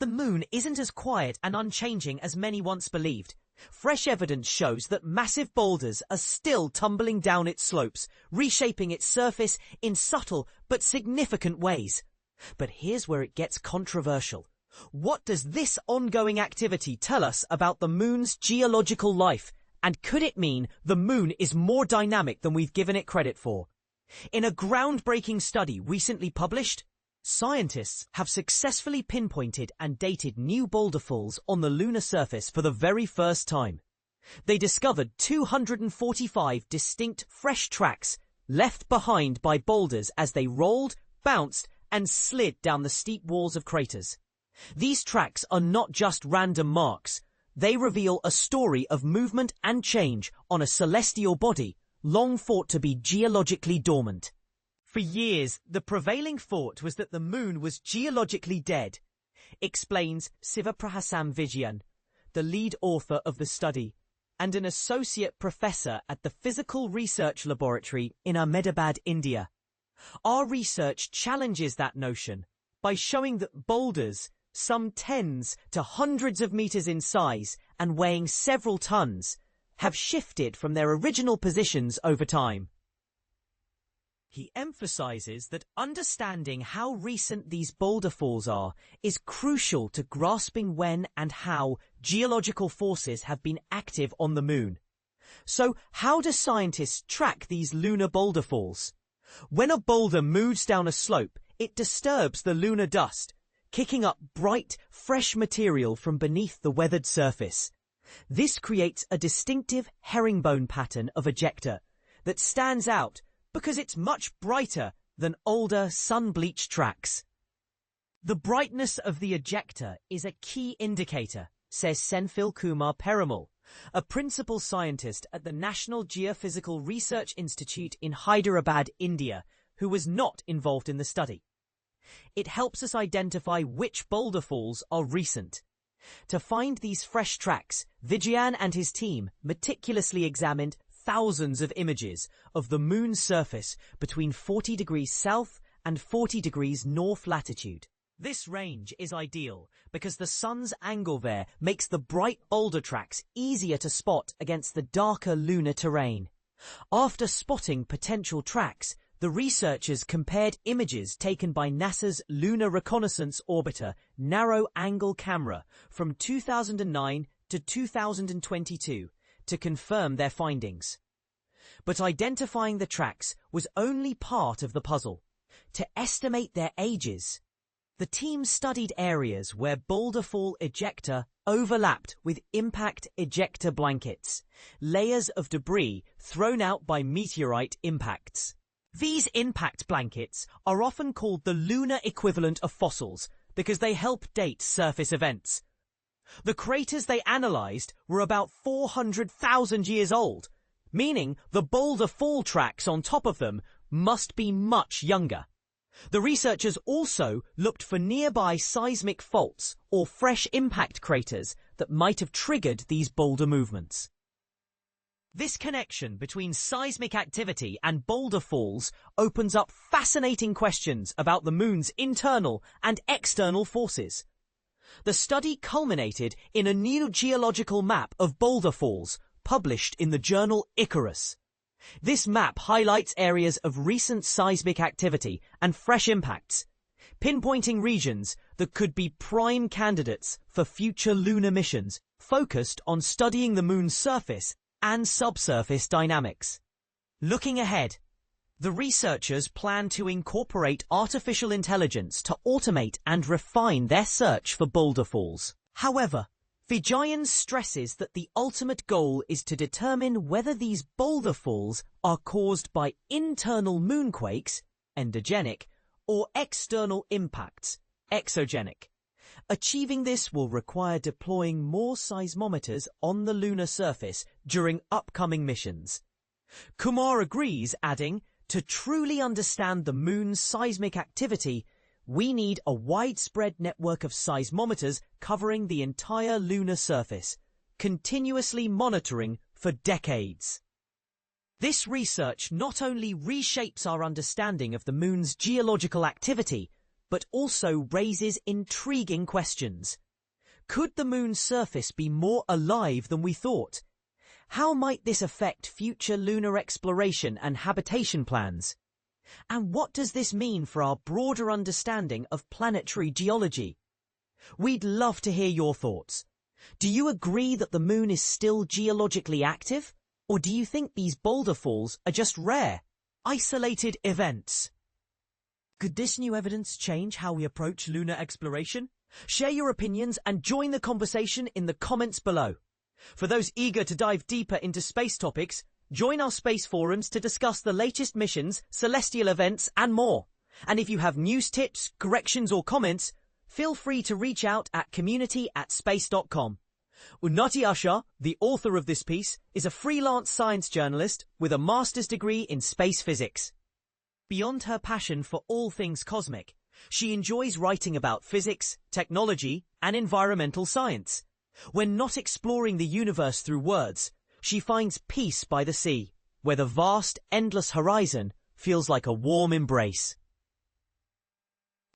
The moon isn't as quiet and unchanging as many once believed. Fresh evidence shows that massive boulders are still tumbling down its slopes, reshaping its surface in subtle but significant ways. But here's where it gets controversial. What does this ongoing activity tell us about the moon's geological life? And could it mean the moon is more dynamic than we've given it credit for? In a groundbreaking study recently published, scientists have successfully pinpointed and dated new boulder falls on the lunar surface for the very first time. They discovered 245 distinct fresh tracks left behind by boulders as they rolled, bounced, and slid down the steep walls of craters. These tracks are not just random marks. They reveal a story of movement and change on a celestial body long thought to be geologically dormant. For years, the prevailing thought was that the moon was geologically dead, explains Sivaprahasam Vijayan, the lead author of the study, and an associate professor at the Physical Research Laboratory in Ahmedabad, India. Our research challenges that notion by showing that boulders, some tens to hundreds of meters in size and weighing several tons, have shifted from their original positions over time. He emphasizes that understanding how recent these boulder falls are is crucial to grasping when and how geological forces have been active on the moon. So, how do scientists track these lunar boulder falls? When a boulder moves down a slope, it disturbs the lunar dust, kicking up bright, fresh material from beneath the weathered surface. This creates a distinctive herringbone pattern of ejecta that stands out because it's much brighter than older sun-bleached tracks. The brightness of the ejecta is a key indicator, says Senthil Kumar Perumal, a principal scientist at the National Geophysical Research Institute in Hyderabad, India, who was not involved in the study. It helps us identify which boulder falls are recent. To find these fresh tracks, Vijayan and his team meticulously examined thousands of images of the moon's surface between 40 degrees south and 40 degrees north latitude. This range is ideal because the sun's angle there makes the bright boulder tracks easier to spot against the darker lunar terrain. After spotting potential tracks, the researchers compared images taken by NASA's Lunar Reconnaissance Orbiter narrow-angle camera from 2009 to 2022 to confirm their findings. But identifying the tracks was only part of the puzzle. To estimate their ages, the team studied areas where boulder fall ejecta overlapped with impact ejecta blankets, layers of debris thrown out by meteorite impacts. These impact blankets are often called the lunar equivalent of fossils because they help date surface events. The craters they analyzed were about 400,000 years old, meaning the boulder fall tracks on top of them must be much younger. The researchers also looked for nearby seismic faults or fresh impact craters that might have triggered these boulder movements. This connection between seismic activity and boulder falls opens up fascinating questions about the moon's internal and external forces. The study culminated in a new geological map of boulder falls published in the journal Icarus. This map highlights areas of recent seismic activity and fresh impacts, pinpointing regions that could be prime candidates for future lunar missions focused on studying the moon's surface and subsurface dynamics. Looking ahead, the researchers plan to incorporate artificial intelligence to automate and refine their search for boulder falls. However, Vijayan stresses that the ultimate goal is to determine whether these boulder falls are caused by internal moonquakes, endogenic, or external impacts, exogenic. Achieving this will require deploying more seismometers on the lunar surface during upcoming missions. Kumar agrees, adding, to truly understand the moon's seismic activity, we need a widespread network of seismometers covering the entire lunar surface, continuously monitoring for decades. This research not only reshapes our understanding of the moon's geological activity, but also raises intriguing questions. Could the moon's surface be more alive than we thought? How might this affect future lunar exploration and habitation plans? And what does this mean for our broader understanding of planetary geology? We'd love to hear your thoughts. Do you agree that the moon is still geologically active? Or do you think these boulder falls are just rare, isolated events? Could this new evidence change how we approach lunar exploration? Share your opinions and join the conversation in the comments below. For those eager to dive deeper into space topics, join our space forums to discuss the latest missions, celestial events, and more. And if you have news tips, corrections, or comments, feel free to reach out at community@space.com. Unnati Ashar, the author of this piece, is a freelance science journalist with a master's degree in space physics. Beyond her passion for all things cosmic, she enjoys writing about physics, technology, and environmental science. When not exploring the universe through words, she finds peace by the sea, where the vast, endless horizon feels like a warm embrace.